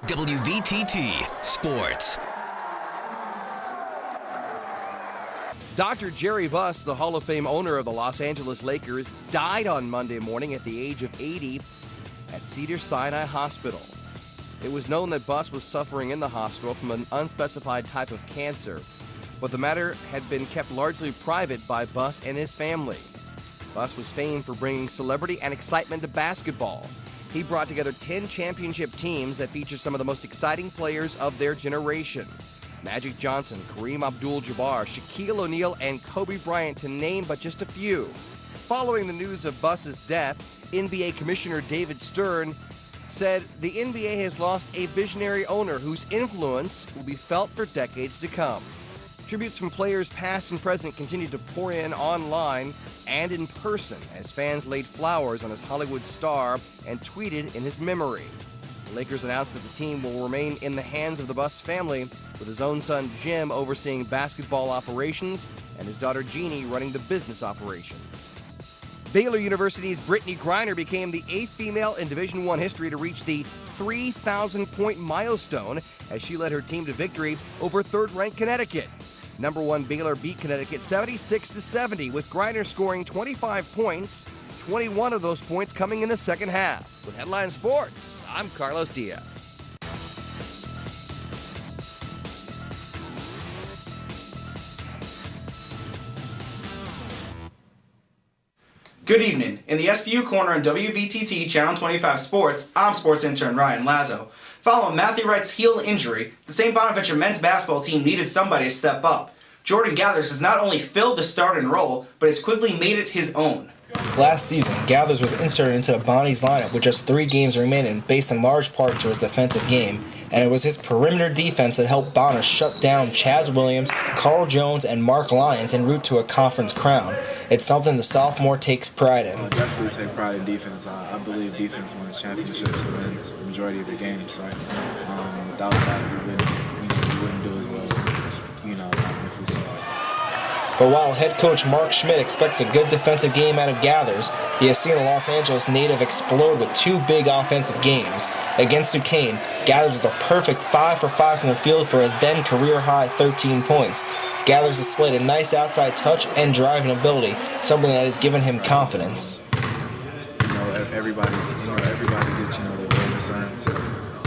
WVTT Sports. Dr. Jerry Buss, the Hall of Fame owner of the Los Angeles Lakers, died on Monday morning at the age of 80 at Cedars-Sinai Hospital. It was known that Buss was suffering in the hospital from an unspecified type of cancer, but the matter had been kept largely private by Buss and his family. Buss was famed for bringing celebrity and excitement to basketball. He brought together 10 championship teams that feature some of the most exciting players of their generation. Magic Johnson, Kareem Abdul-Jabbar, Shaquille O'Neal, and Kobe Bryant, to name but just a few. Following the news of Buss's death, NBA Commissioner David Stern said the NBA has lost a visionary owner whose influence will be felt for decades to come. Tributes from players past and present continued to pour in online and in person as fans laid flowers on his Hollywood star and tweeted in his memory. The Lakers announced that the team will remain in the hands of the Buss family, with his own son Jim overseeing basketball operations and his daughter Jeannie running the business operations. Baylor University's Brittany Griner became the 8th female in Division I history to reach the 3,000-point milestone as she led her team to victory over third-ranked Connecticut. Number 1 Baylor beat Connecticut 76-70, with Griner scoring 25 points, 21 of those points coming in the second half. With Headline Sports, I'm Carlos Diaz. Good evening. In the SBU Corner on WVTT Channel 25 Sports, I'm sports intern Ryan Lazo. Following Matthew Wright's heel injury, the St. Bonaventure men's basketball team needed somebody to step up. Jordan Gathers has not only filled the starting role, but has quickly made it his own. Last season, Gathers was inserted into the Bonnie's lineup with just 3 games remaining, based in large part to his defensive game, and it was his perimeter defense that helped Bonner shut down Chaz Williams, Carl Jones, and Mark Lyons en route to a conference crown. It's something the sophomore takes pride in. I definitely take pride in defense. I believe defense wins championships and wins the majority of the games. So without that, we wouldn't do as well. If we did. But while head coach Mark Schmidt expects a good defensive game out of Gathers, he has seen a Los Angeles native explode with 2 big offensive games. Against Duquesne, Gathers was the perfect 5 for 5 from the field for a then career-high 13 points. Gathers displayed a nice outside touch and driving ability, something that has given him confidence. Everybody gets their way in the sun. So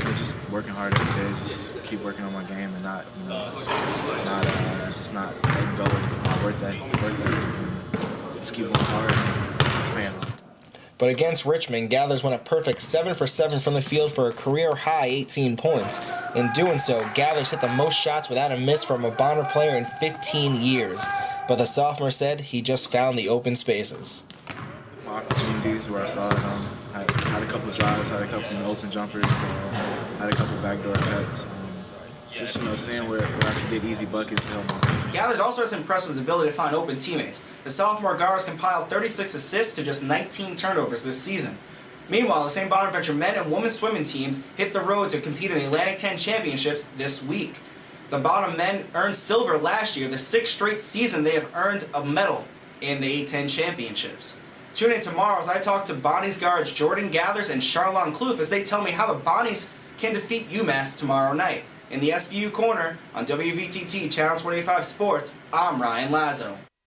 I'm just working hard every day, just keep working on my game and not letting go of my work ethic and just keep working hard and it's paying off. But against Richmond, Gathers went a perfect 7 for 7 from the field for a career-high 18 points. In doing so, Gathers hit the most shots without a miss from a Bonner player in 15 years. But the sophomore said he just found the open spaces. Opportunities where I saw it, had a couple of drives, had a couple of open jumpers, had a couple of backdoor cuts. Just seeing where I can get easy buckets to help my team. Gathers also has impressed with his ability to find open teammates. The sophomore guard has compiled 36 assists to just 19 turnovers this season. Meanwhile, the St. Bonaventure men and women's swimming teams hit the road to compete in the Atlantic 10 Championships this week. The Bonham men earned silver last year, the 6th straight season they have earned a medal in the A10 Championships. Tune in tomorrow as I talk to Bonnie's guards Jordan Gathers and Charlon Kloof as they tell me how the Bonnies can defeat UMass tomorrow night. In the SBU Corner on WVTT Channel 25 Sports, I'm Ryan Lazo.